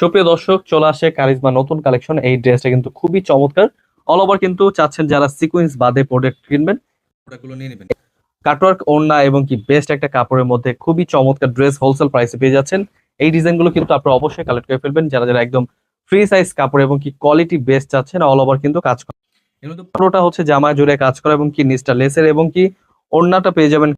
সুপ্রিয় দর্শক, চলে আসে কারিজমা নতুন কালেকশন। এই ড্রেসটা কিন্তু খুবই চমৎকার। অল ওভার কিন্তু চাচ্ছেন যারা সিকোয়েন্স বাদে প্রোডাক্ট কিনবেন, প্রোডাক্টগুলো নিয়ে নেবেন। কাটওয়ার্ক ওড়না এবং কি বেস্ট একটা কাপড়ের মধ্যে খুবই চমৎকার ড্রেস হোলসেল প্রাইসে পেয়ে যাচ্ছেন। এই ডিজাইনগুলো কিন্তু আপনারা অবশ্যই কালেক্ট করে ফেলবেন যারা যারা একদম ফ্রি সাইজ কাপড় এবং কি কোয়ালিটি বেস্ট চাচ্ছেন। অল ওভার কিন্তু কাজ করা, এর মধ্যে পুরোটা হচ্ছে জামা জুড়ে কাজ করা এবং কি নিচটা লেসের এবং কি ওড়নাটা পেয়ে যাবেন